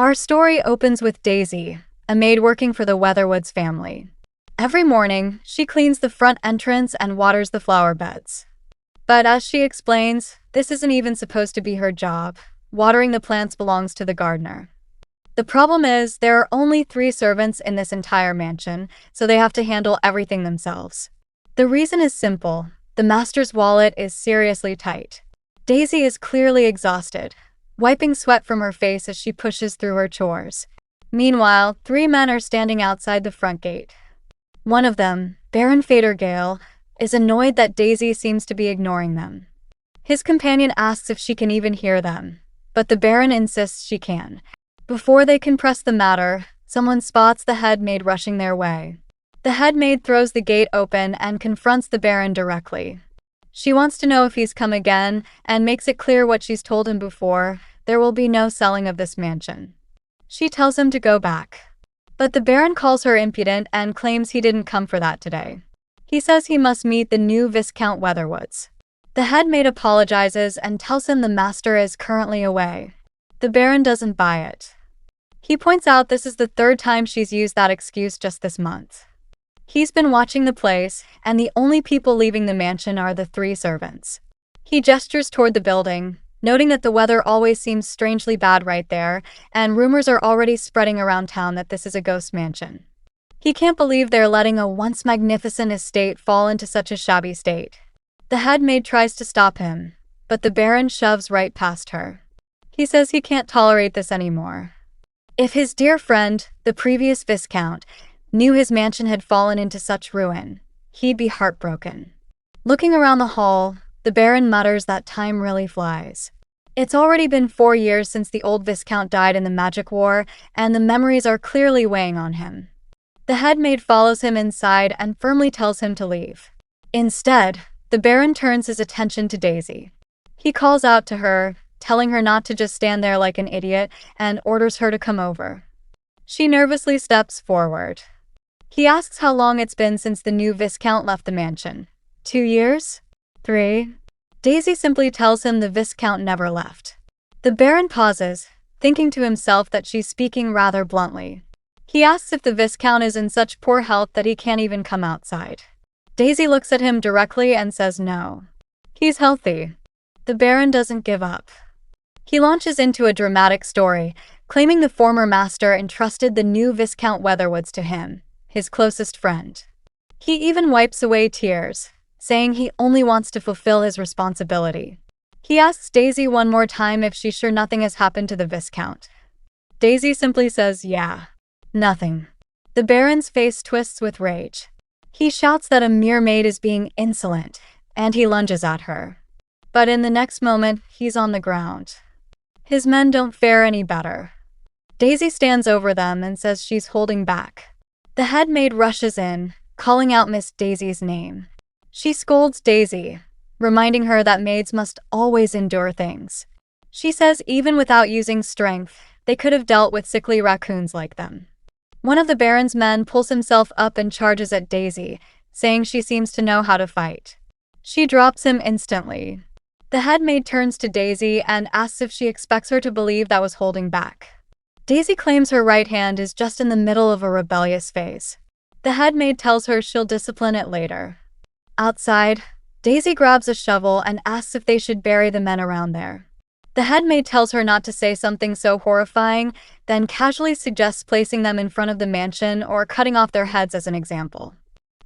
Our story opens with Daisy, a maid working for the Weatherwoods family. Every morning, she cleans the front entrance and waters the flower beds. But as she explains, this isn't even supposed to be her job. Watering the plants belongs to the gardener. The problem is, there are only 3 servants in this entire mansion, so they have to handle everything themselves. The reason is simple. The master's wallet is seriously tight. Daisy is clearly exhausted, wiping sweat from her face as she pushes through her chores. Meanwhile, 3 men are standing outside the front gate. One of them, Baron Fadergale, is annoyed that Daisy seems to be ignoring them. His companion asks if she can even hear them, but the Baron insists she can. Before they can press the matter, someone spots the head maid rushing their way. The head maid throws the gate open and confronts the Baron directly. She wants to know if he's come again and makes it clear what she's told him before: there will be no selling of this mansion. She tells him to go back. But the Baron calls her impudent and claims he didn't come for that today. He says he must meet the new Viscount Weatherwoods. The head maid apologizes and tells him the master is currently away. The Baron doesn't buy it. He points out this is the 3rd time she's used that excuse just this month. He's been watching the place, and the only people leaving the mansion are the 3 servants. He gestures toward the building, noting that the weather always seems strangely bad right there, and rumors are already spreading around town that this is a ghost mansion. He can't believe they're letting a once magnificent estate fall into such a shabby state. The head maid tries to stop him, but the Baron shoves right past her. He says he can't tolerate this anymore. If his dear friend, the previous Viscount, knew his mansion had fallen into such ruin, he'd be heartbroken. Looking around the hall, the Baron mutters that time really flies. It's already been 4 years since the old Viscount died in the Magic War, and the memories are clearly weighing on him. The head maid follows him inside and firmly tells him to leave. Instead, the Baron turns his attention to Daisy. He calls out to her, telling her not to just stand there like an idiot, and orders her to come over. She nervously steps forward. He asks how long it's been since the new Viscount left the mansion. 2 years? 3? Daisy simply tells him the Viscount never left. The Baron pauses, thinking to himself that she's speaking rather bluntly. He asks if the Viscount is in such poor health that he can't even come outside. Daisy looks at him directly and says no. He's healthy. The Baron doesn't give up. He launches into a dramatic story, claiming the former master entrusted the new Viscount Weatherwoods to him, his closest friend. He even wipes away tears, saying he only wants to fulfill his responsibility. He asks Daisy one more time if she's sure nothing has happened to the Viscount. Daisy simply says yeah. Nothing. The Baron's face twists with rage. He shouts that a mere maid is being insolent, and he lunges at her. But in the next moment, he's on the ground. His men don't fare any better. Daisy stands over them and says she's holding back. The head maid rushes in, calling out Miss Daisy's name. She scolds Daisy, reminding her that maids must always endure things. She says even without using strength, they could have dealt with sickly raccoons like them. One of the Baron's men pulls himself up and charges at Daisy, saying she seems to know how to fight. She drops him instantly. The head maid turns to Daisy and asks if she expects her to believe that was holding back. Daisy claims her right hand is just in the middle of a rebellious phase. The head maid tells her she'll discipline it later. Outside, Daisy grabs a shovel and asks if they should bury the men around there. The head maid tells her not to say something so horrifying, then casually suggests placing them in front of the mansion or cutting off their heads as an example.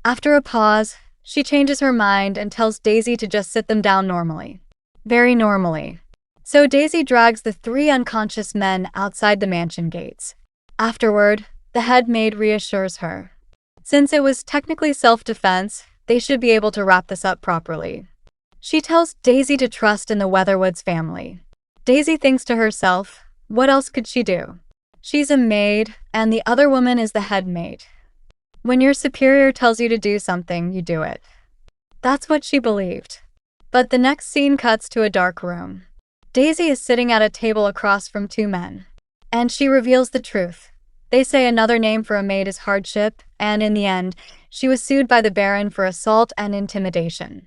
After a pause, she changes her mind and tells Daisy to just sit them down normally. Very normally. So Daisy drags the 3 unconscious men outside the mansion gates. Afterward, the head maid reassures her. Since it was technically self-defense, they should be able to wrap this up properly. She tells Daisy to trust in the Weatherwoods family. Daisy thinks to herself, what else could she do? She's a maid, and the other woman is the head maid. When your superior tells you to do something, you do it. That's what she believed. But the next scene cuts to a dark room. Daisy is sitting at a table across from 2 men. And she reveals the truth. They say another name for a maid is hardship, and in the end, she was sued by the Baron for assault and intimidation.